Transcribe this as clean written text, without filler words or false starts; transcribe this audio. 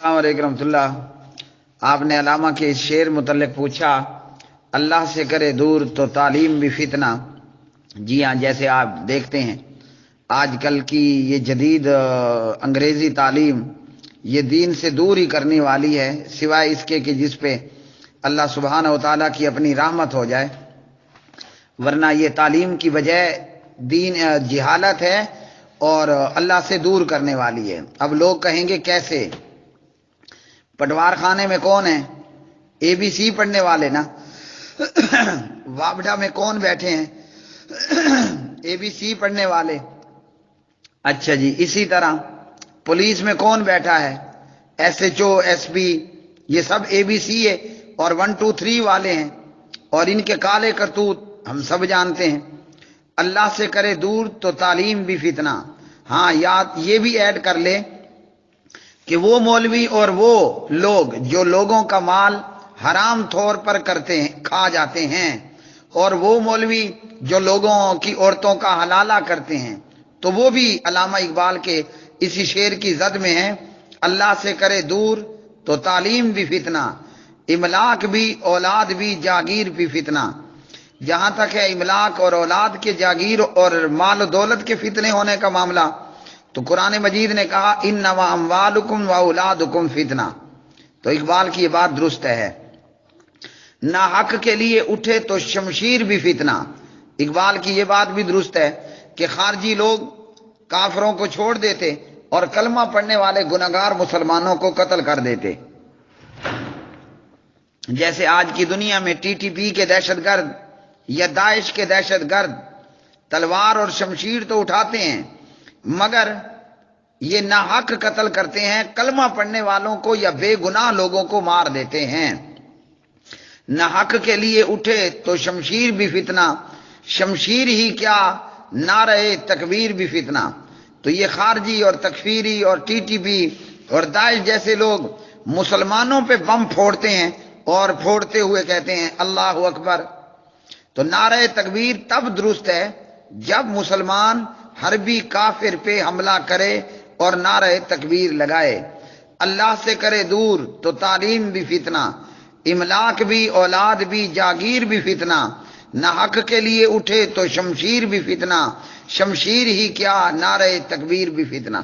السلام علیکم رحمۃ اللہ۔ آپ نے علامہ کے اس شعر متعلق پوچھا، اللہ سے کرے دور تو تعلیم بھی فتنہ۔ جی ہاں، جیسے آپ دیکھتے ہیں آج کل کی یہ جدید انگریزی تعلیم یہ دین سے دور ہی کرنے والی ہے، سوائے اس کے کہ جس پہ اللہ سبحانہ و تعالیٰ کی اپنی رحمت ہو جائے، ورنہ یہ تعلیم کی وجہ دین جہالت ہے اور اللہ سے دور کرنے والی ہے۔ اب لوگ کہیں گے کیسے؟ پٹوار خانے میں کون ہیں؟ اے بی سی پڑھنے والے نا۔ وابڈا میں کون بیٹھے ہیں؟ اے بی سی پڑھنے والے۔ اچھا جی، اسی طرح پولیس میں کون بیٹھا ہے؟ S H O, S P, یہ سب اے بی سی ہے اور 1 2 3 والے ہیں، اور ان کے کالے کرتوت ہم سب جانتے ہیں۔ اللہ سے کرے دور تو تعلیم بھی فتنہ۔ ہاں، یاد یہ بھی ایڈ کر لے کہ وہ مولوی اور وہ لوگ جو لوگوں کا مال حرام طور پر کرتے ہیں، کھا جاتے ہیں، اور وہ مولوی جو لوگوں کی عورتوں کا حلالہ کرتے ہیں، تو وہ بھی علامہ اقبال کے اسی شعر کی زد میں ہیں، اللہ سے کرے دور تو تعلیم بھی فتنہ، املاک بھی اولاد بھی جاگیر بھی فتنہ۔ جہاں تک ہے املاک اور اولاد کے جاگیر اور مال و دولت کے فتنے ہونے کا معاملہ، تو قرآن مجید نے کہا انما اموالکم و اولادکم فتنہ، تو اقبال کی یہ بات درست ہے۔ نہ حق کے لیے اٹھے تو شمشیر بھی فتنہ، اقبال کی یہ بات بھی درست ہے کہ خارجی لوگ کافروں کو چھوڑ دیتے اور کلمہ پڑھنے والے گنہگار مسلمانوں کو قتل کر دیتے۔ جیسے آج کی دنیا میں ٹی ٹی پی کے دہشت گرد یا داعش کے دہشت گرد تلوار اور شمشیر تو اٹھاتے ہیں، مگر یہ ناحق قتل کرتے ہیں، کلمہ پڑھنے والوں کو یا بے گناہ لوگوں کو مار دیتے ہیں۔ ناحق کے لیے اٹھے تو شمشیر بھی فتنہ، شمشیر ہی کیا نعرہ تکبیر بھی فتنہ۔ تو یہ خارجی اور تکفیری اور ٹی ٹی پی اور داعش جیسے لوگ مسلمانوں پہ بم پھوڑتے ہیں اور پھوڑتے ہوئے کہتے ہیں اللہ اکبر، تو نعرہ تکبیر تب درست ہے جب مسلمان حربی کافر پہ حملہ کرے اور نعرہ تکبیر لگائے۔ اللہ سے کرے دور تو تعلیم بھی فتنہ، املاک بھی اولاد بھی جاگیر بھی فتنہ، نہ حق کے لیے اٹھے تو شمشیر بھی فتنہ، شمشیر ہی کیا نعرہ تکبیر بھی فتنہ۔